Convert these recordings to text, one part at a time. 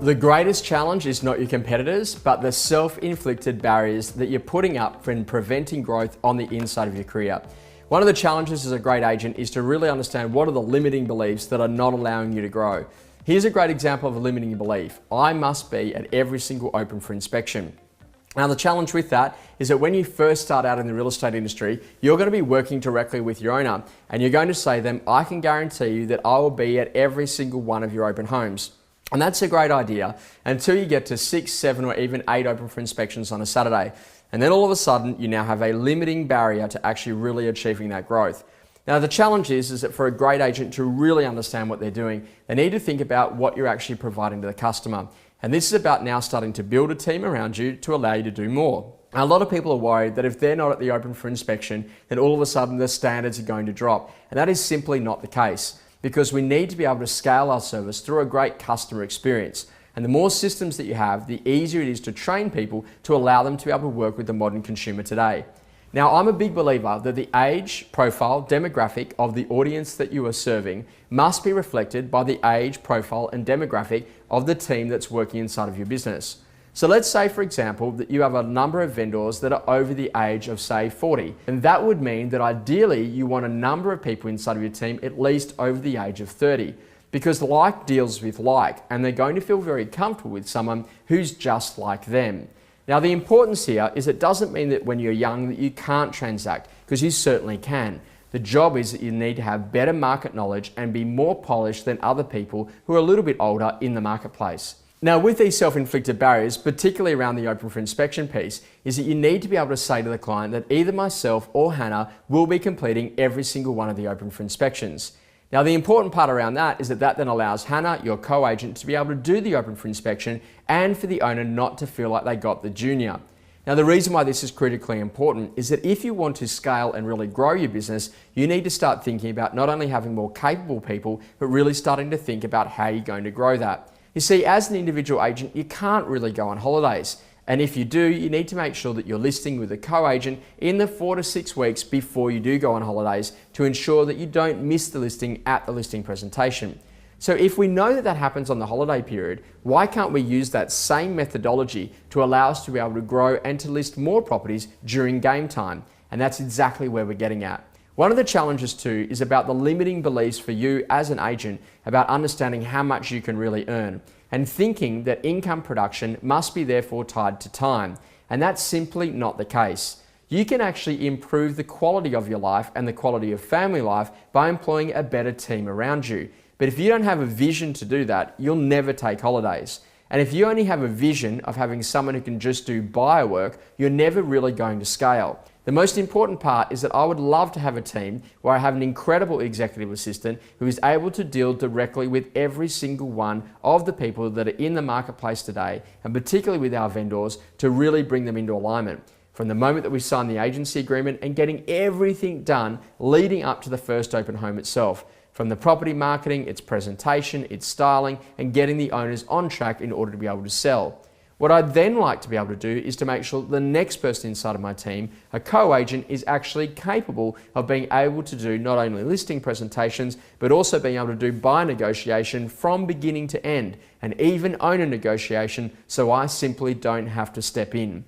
The greatest challenge is not your competitors, but the self-inflicted barriers that you're putting up for preventing growth on the inside of your career. One of the challenges as a great agent is to really understand what are the limiting beliefs that are not allowing you to grow. Here's a great example of a limiting belief. I must be at every single open for inspection. Now the challenge with that is that when you first start out in the real estate industry, you're going to be working directly with your owner and you're going to say to them, I can guarantee you that I will be at every single one of your open homes. And that's a great idea until you get to 6, 7, or even 8 open for inspections on a Saturday. And then all of a sudden, you now have a limiting barrier to actually really achieving that growth. Now, the challenge is that for a great agent to really understand what they're doing, they need to think about what you're actually providing to the customer. And this is about now starting to build a team around you to allow you to do more. Now, a lot of people are worried that if they're not at the open for inspection, then all of a sudden the standards are going to drop. And that is simply not the case, because we need to be able to scale our service through a great customer experience. And the more systems that you have, the easier it is to train people to allow them to be able to work with the modern consumer today. Now, I'm a big believer that the age, profile, demographic of the audience that you are serving must be reflected by the age, profile, and demographic of the team that's working inside of your business. So let's say, for example, that you have a number of vendors that are over the age of, say, 40. And that would mean that ideally you want a number of people inside of your team at least over the age of 30. Because like deals with like, and they're going to feel very comfortable with someone who's just like them. Now, the importance here is it doesn't mean that when you're young that you can't transact, because you certainly can. The job is that you need to have better market knowledge and be more polished than other people who are a little bit older in the marketplace. Now, with these self-inflicted barriers, particularly around the open for inspection piece, is that you need to be able to say to the client that either myself or Hannah will be completing every single one of the open for inspections. Now, the important part around that is that then allows Hannah, your co-agent, to be able to do the open for inspection and for the owner not to feel like they got the junior. Now, the reason why this is critically important is that if you want to scale and really grow your business, you need to start thinking about not only having more capable people, but really starting to think about how you're going to grow that. You see, as an individual agent, you can't really go on holidays. And if you do, you need to make sure that you're listing with a co-agent in the 4 to 6 weeks before you do go on holidays to ensure that you don't miss the listing at the listing presentation. So if we know that that happens on the holiday period, why can't we use that same methodology to allow us to be able to grow and to list more properties during game time? And that's exactly where we're getting at. One of the challenges too is about the limiting beliefs for you as an agent about understanding how much you can really earn and thinking that income production must be therefore tied to time. And that's simply not the case. You can actually improve the quality of your life and the quality of family life by employing a better team around you. But if you don't have a vision to do that, you'll never take holidays. And if you only have a vision of having someone who can just do buyer work, you're never really going to scale. The most important part is that I would love to have a team where I have an incredible executive assistant who is able to deal directly with every single one of the people that are in the marketplace today, and particularly with our vendors, to really bring them into alignment. From the moment that we sign the agency agreement and getting everything done leading up to the first open home itself. From the property marketing, its presentation, its styling, and getting the owners on track in order to be able to sell. What I'd then like to be able to do is to make sure that the next person inside of my team, a co-agent, is actually capable of being able to do not only listing presentations, but also being able to do buyer negotiation from beginning to end, and even owner negotiation, so I simply don't have to step in.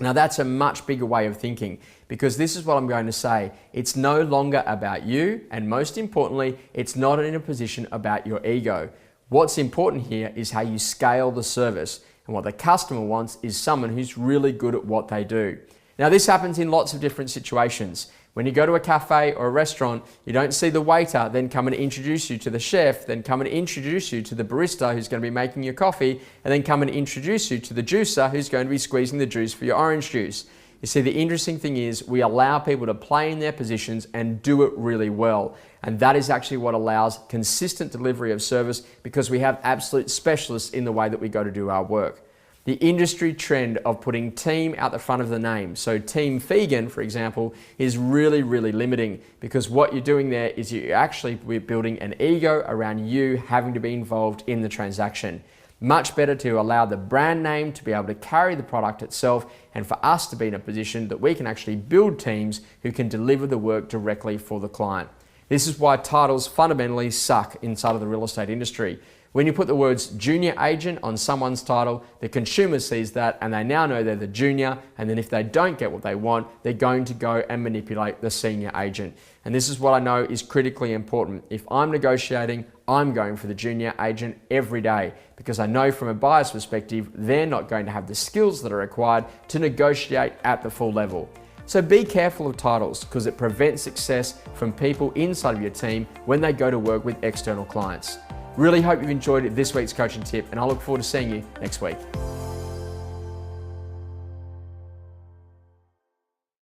Now that's a much bigger way of thinking, because this is what I'm going to say. It's no longer about you, and most importantly, it's not in a position about your ego. What's important here is how you scale the service. And what the customer wants is someone who's really good at what they do. Now, this happens in lots of different situations. When you go to a cafe or a restaurant, you don't see the waiter then come and introduce you to the chef, then come and introduce you to the barista who's going to be making your coffee, and then come and introduce you to the juicer who's going to be squeezing the juice for your orange juice. You see, the interesting thing is we allow people to play in their positions and do it really well. And that is actually what allows consistent delivery of service, because we have absolute specialists in the way that we go to do our work. The industry trend of putting team out the front of the name, so Team Fegan, for example, is really, really limiting, because what you're doing there is you're actually building an ego around you having to be involved in the transaction. Much better to allow the brand name to be able to carry the product itself, and for us to be in a position that we can actually build teams who can deliver the work directly for the client. This is why titles fundamentally suck inside of the real estate industry. When you put the words junior agent on someone's title, the consumer sees that and they now know they're the junior, and then if they don't get what they want, they're going to go and manipulate the senior agent. And this is what I know is critically important. If I'm negotiating, I'm going for the junior agent every day because I know from a buyer's perspective, they're not going to have the skills that are required to negotiate at the full level. So be careful of titles because it prevents success from people inside of your team when they go to work with external clients. Really hope you've enjoyed this week's coaching tip, and I look forward to seeing you next week.